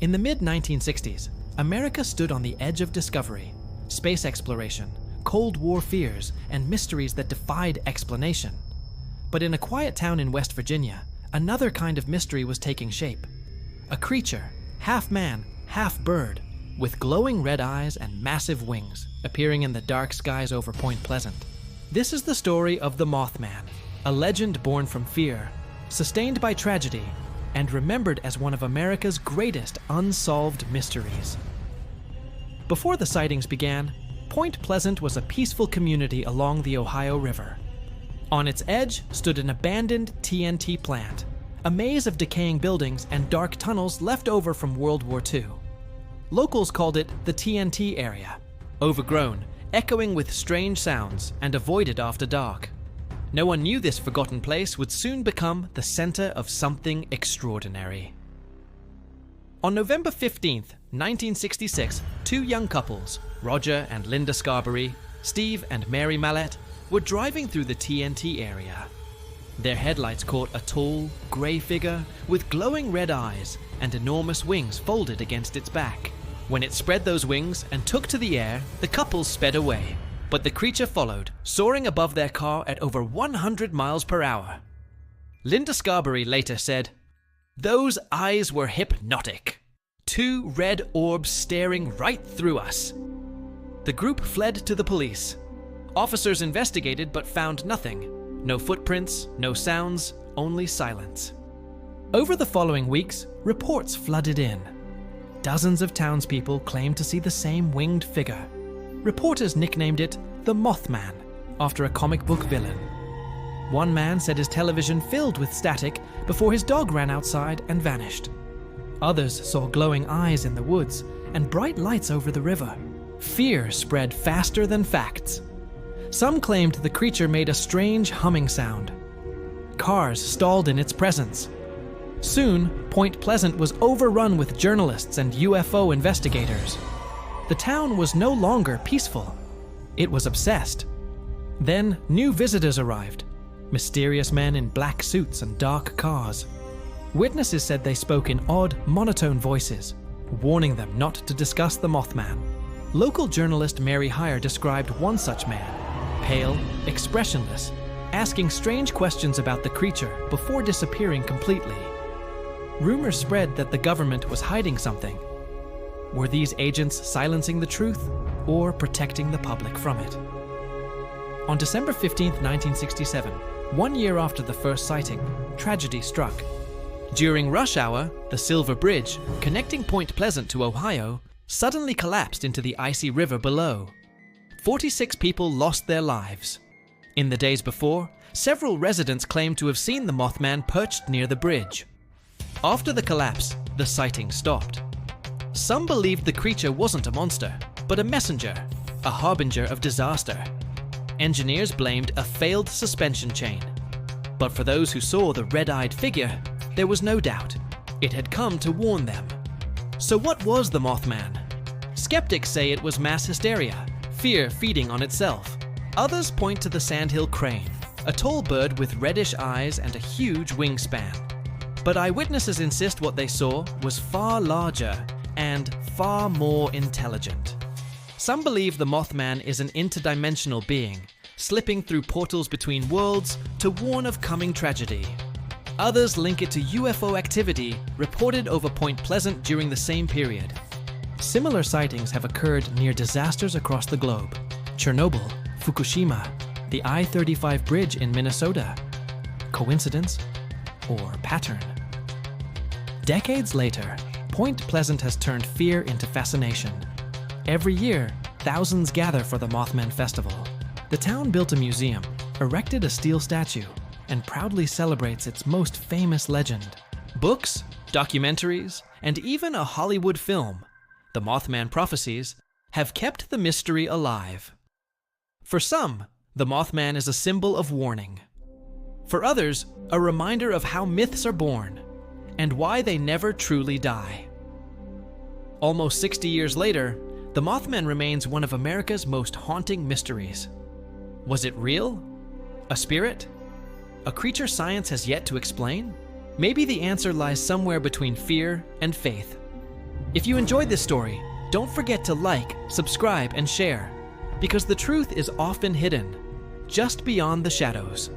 In the mid-1960s, America stood on the edge of discovery, space exploration, Cold War fears, and mysteries that defied explanation. But in a quiet town in West Virginia, another kind of mystery was taking shape. A creature, half man, half bird, with glowing red eyes and massive wings, appearing in the dark skies over Point Pleasant. This is the story of the Mothman, a legend born from fear, sustained by tragedy, and remembered as one of America's greatest unsolved mysteries. Before the sightings began, Point Pleasant was a peaceful community along the Ohio River. On its edge stood an abandoned TNT plant, a maze of decaying buildings and dark tunnels left over from World War II. Locals called it the TNT area, overgrown, echoing with strange sounds, and avoided after dark. No one knew this forgotten place would soon become the center of something extraordinary. On November 15th, 1966, two young couples, Roger and Linda Scarberry, Steve and Mary Mallette, were driving through the TNT area. Their headlights caught a tall, grey figure with glowing red eyes and enormous wings folded against its back. When it spread those wings and took to the air, the couple sped away. But the creature followed, soaring above their car at over 100 miles per hour. Linda Scarberry later said, "Those eyes were hypnotic. Two red orbs staring right through us." The group fled to the police. Officers investigated but found nothing. No footprints, no sounds, only silence. Over the following weeks, reports flooded in. Dozens of townspeople claimed to see the same winged figure. Reporters nicknamed it the Mothman, after a comic book villain. One man said his television filled with static before his dog ran outside and vanished. Others saw glowing eyes in the woods and bright lights over the river. Fear spread faster than facts. Some claimed the creature made a strange humming sound. Cars stalled in its presence. Soon, Point Pleasant was overrun with journalists and UFO investigators. The town was no longer peaceful. It was obsessed. Then, new visitors arrived. Mysterious men in black suits and dark cars. Witnesses said they spoke in odd, monotone voices, warning them not to discuss the Mothman. Local journalist Mary Heyer described one such man, pale, expressionless, asking strange questions about the creature before disappearing completely. Rumors spread that the government was hiding something. Were these agents silencing the truth or protecting the public from it? On December 15, 1967, 1 year after the first sighting, tragedy struck. During rush hour, the Silver Bridge, connecting Point Pleasant to Ohio, suddenly collapsed into the icy river below. 46 people lost their lives. In the days before, several residents claimed to have seen the Mothman perched near the bridge. After the collapse, the sighting stopped. Some believed the creature wasn't a monster, but a messenger, a harbinger of disaster. Engineers blamed a failed suspension chain. But for those who saw the red-eyed figure, there was no doubt. It had come to warn them. So what was the Mothman? Skeptics say it was mass hysteria, fear feeding on itself. Others point to the sandhill crane, a tall bird with reddish eyes and a huge wingspan. But eyewitnesses insist what they saw was far larger and far more intelligent. Some believe the Mothman is an interdimensional being, slipping through portals between worlds to warn of coming tragedy. Others link it to UFO activity reported over Point Pleasant during the same period. Similar sightings have occurred near disasters across the globe: Chernobyl, Fukushima, the I-35 bridge in Minnesota. Coincidence or pattern? Decades later, Point Pleasant has turned fear into fascination. Every year, thousands gather for the Mothman Festival. The town built a museum, erected a steel statue, and proudly celebrates its most famous legend. Books, documentaries, and even a Hollywood film, The Mothman Prophecies, have kept the mystery alive. For some, the Mothman is a symbol of warning. For others, a reminder of how myths are born and why they never truly die. Almost 60 years later, the Mothman remains one of America's most haunting mysteries. Was it real? A spirit? A creature science has yet to explain? Maybe the answer lies somewhere between fear and faith. If you enjoyed this story, don't forget to like, subscribe, and share, because the truth is often hidden, just beyond the shadows.